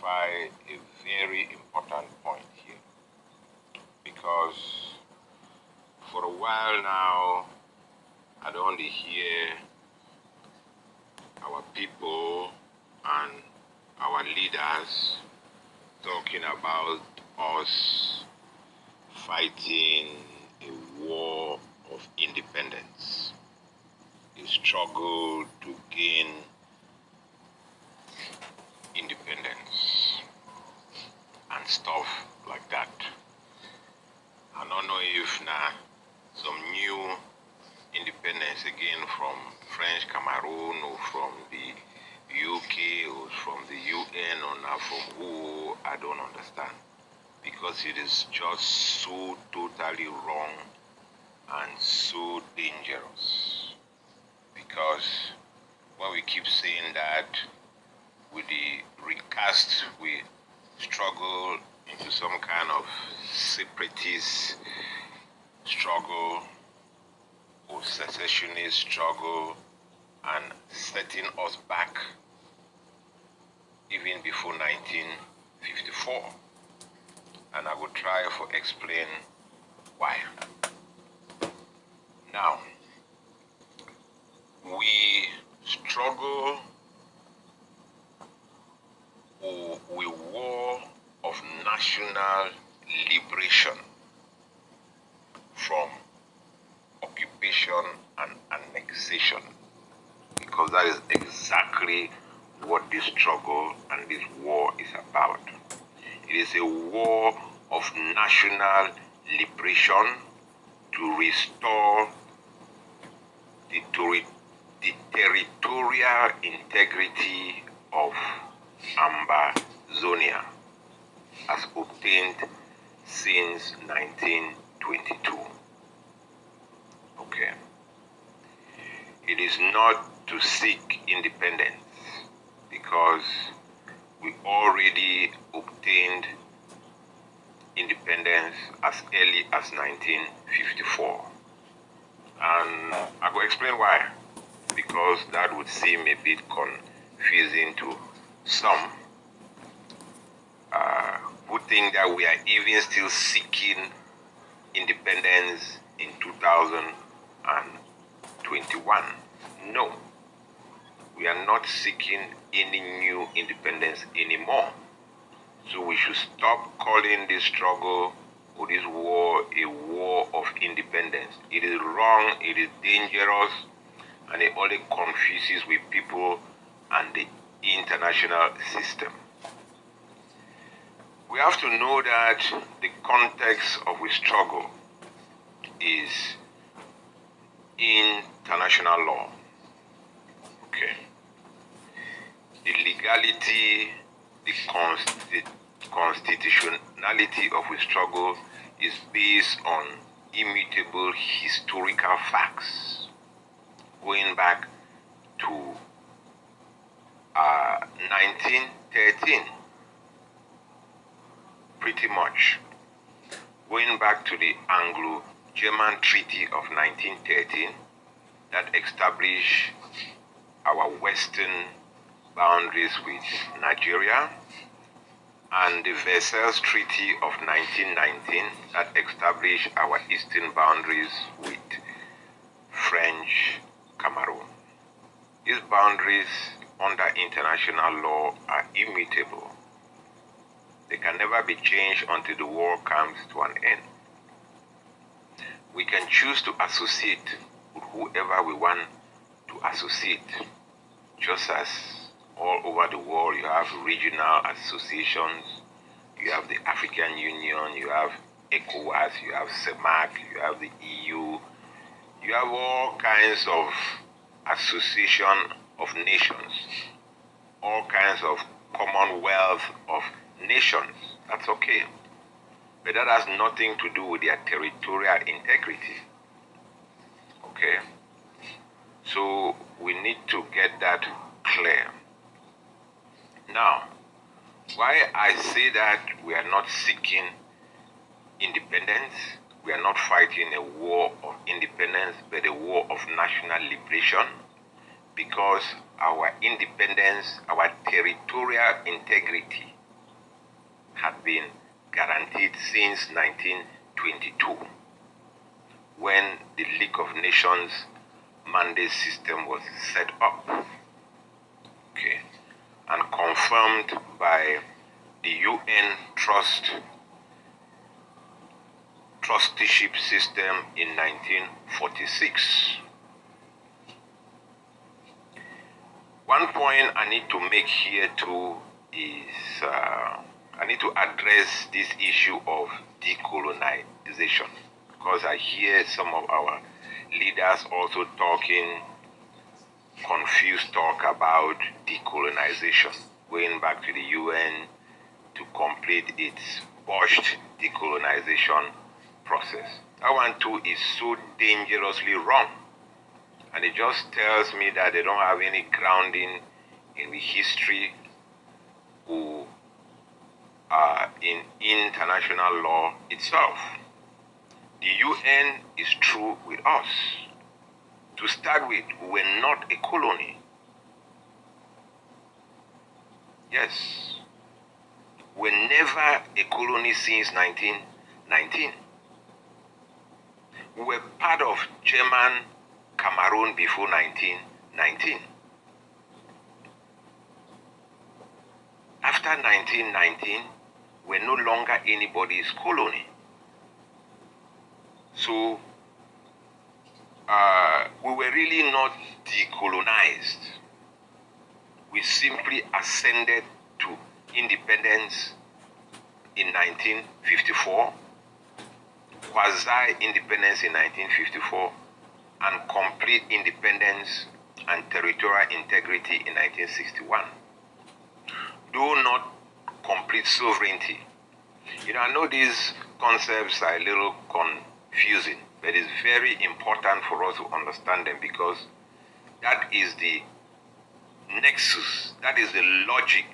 clarify a very important point here, because for a while now, I don't hear our people and our leaders talking about us fighting a war of independence, a struggle to gain independence and stuff like that. I don't know if now some new independence again from French Cameroon or from the UK or from the UN or now from who, I don't understand, because it is just so totally wrong and so dangerous. Because when we keep saying that, with the recast, we struggle into some kind of separatist struggle or secessionist struggle, and setting us back even before 1954. And I will try to explain why. Now, we struggle or we war of national liberation from occupation and annexation, because that is exactly what this struggle and this war is about. It is a war of national liberation to restore the territorial integrity of Ambazonia as obtained since 1922. Okay. It is not to seek independence, because we already obtained independence as early as 1954. And I will explain why, because that would seem a bit confusing to some who think that we are even still seeking independence in 2021. No, we are not seeking any new independence anymore. So we should stop calling this struggle or this war a war of independence. It is wrong, it is dangerous, and it only confuses with people and the international system. We have to know that the context of the struggle is international law. Okay. The legality, the constitutionality of the struggle is based on immutable historical facts going back to 1913, pretty much. Going back to the Anglo-German Treaty of 1913 that established our western boundaries with Nigeria, and the Versailles Treaty of 1919 that established our eastern boundaries with French Cameroon. These boundaries under international law are immutable. They can never be changed until the war comes to an end. We can choose to associate with whoever we want to associate, just as all over the world you have regional associations, you have the African Union, you have ECOWAS, you have CEMAC, you have the EU, you have all kinds of association of nations, all kinds of commonwealth of nations. That's okay. But that has nothing to do with their territorial integrity. Okay? So we need to get that clear. Now, why I say that we are not seeking independence, we are not fighting a war of independence, but a war of national liberation, because our independence, our territorial integrity had been guaranteed since 1922, when the League of Nations mandate system was set up, okay, and confirmed by the UN trusteeship system in 1946. One point I need to make here too is I need to address this issue of decolonization, because I hear some of our leaders also talking confused talk about decolonization, going back to the UN to complete its botched decolonization process. That one too is so dangerously wrong. And it just tells me that they don't have any grounding in the history or in international law itself. The UN is true with us. To start with, we were not a colony. Yes. We were never a colony since 1919. We were part of German Cameroon before 1919. After 1919, we're no longer anybody's colony. So, we were really not decolonized. We simply ascended to independence in 1954, quasi-independence in 1954, and complete independence and territorial integrity in 1961. Though not complete sovereignty. You know, I know these concepts are a little confusing, but it's very important for us to understand them, because that is the nexus, that is the logic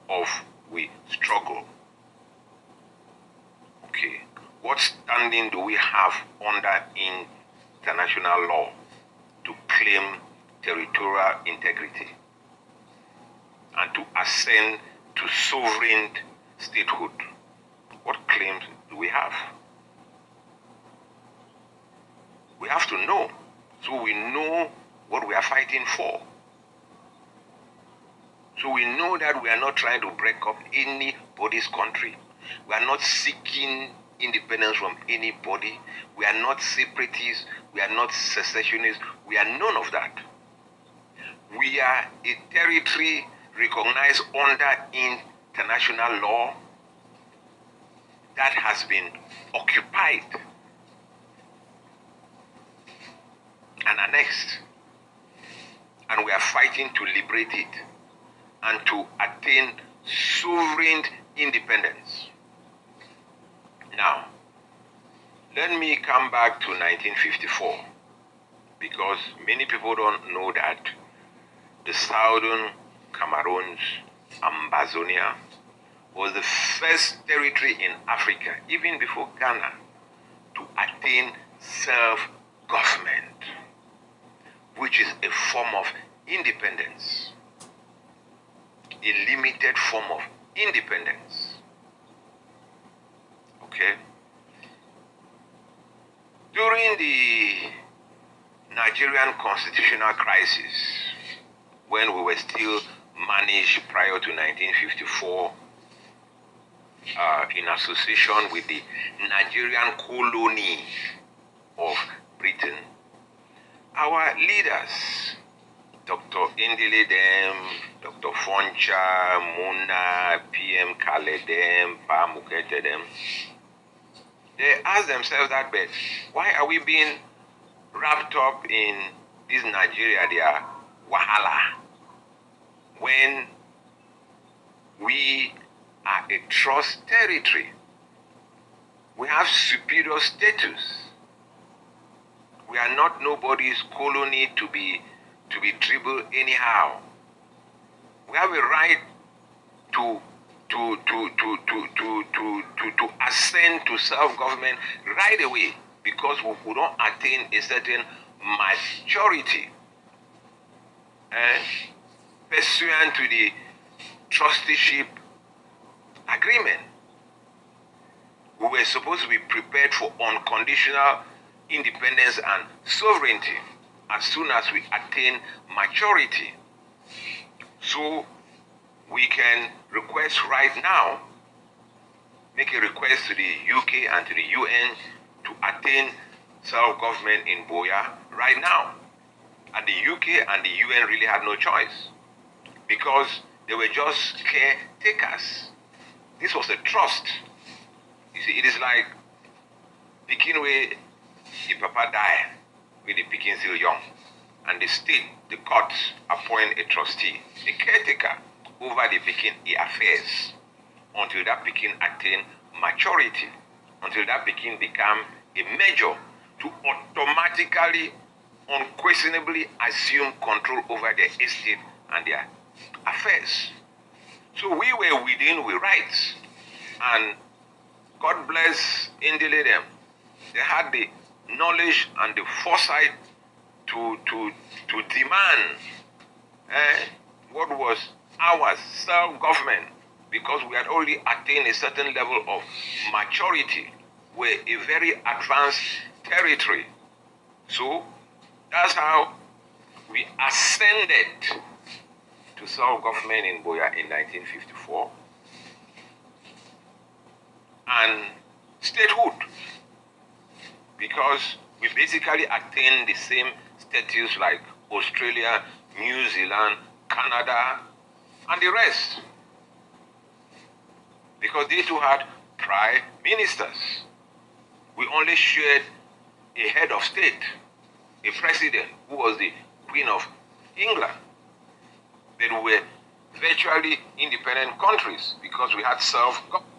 of we struggle. Okay, what standing do we have under international law to claim territorial integrity and to ascend to sovereign statehood? What claims do we have? We have to know, so we know what we are fighting for. So we know that we are not trying to break up anybody's country. We are not seeking independence from anybody. We are not separatists. We are not secessionists. We are none of that. We are a territory recognized under international law that has been occupied and annexed. And we are fighting to liberate it and to attain sovereign independence. Now, let me come back to 1954, because many people don't know that the Southern Cameroons, Ambazonia, was the first territory in Africa, even before Ghana, to attain self-government, which is a form of independence, a limited form of independence. Okay? During the Nigerian constitutional crisis, when we were still managed prior to 1954, in association with the Nigerian colony of Britain, our leaders, Dr. Indile Dem, Dr. Foncha, Muna, PM Khaled Pa Mukete Dem, they asked themselves that, but why are we being wrapped up in this Nigeria, their wahala, when we are a trust territory? We have superior status. We are not nobody's colony to be dribbled anyhow. We have a right to ascend to self-government right away, because we don't attain a certain majority. And pursuant to the trusteeship agreement. We were supposed to be prepared for unconditional independence and sovereignty as soon as we attain maturity. So we can request right now, make a request to the UK and to the UN to attain self-government in Boya right now. And the UK and the UN really had no choice because they were just caretakers. This was a trust. You see, it is like picking where the papa die, with the picking still young. And the state, the courts, appoint a trustee, a caretaker over the picking affairs until that picking attain maturity, until that picking become a major to automatically, unquestionably assume control over their estate and their affairs. So we were within with rights, and God bless Indile them. They had the knowledge and the foresight to demand what was our self-government, because we had already attained a certain level of maturity. We're a very advanced territory. So that's how we ascended to self-government in Boya in 1954 and statehood, because we basically attained the same status like Australia, New Zealand, Canada, and the rest, because they too had prime ministers. We only shared a head of state, a president, who was the Queen of England. But we were virtually independent countries because we had self-government.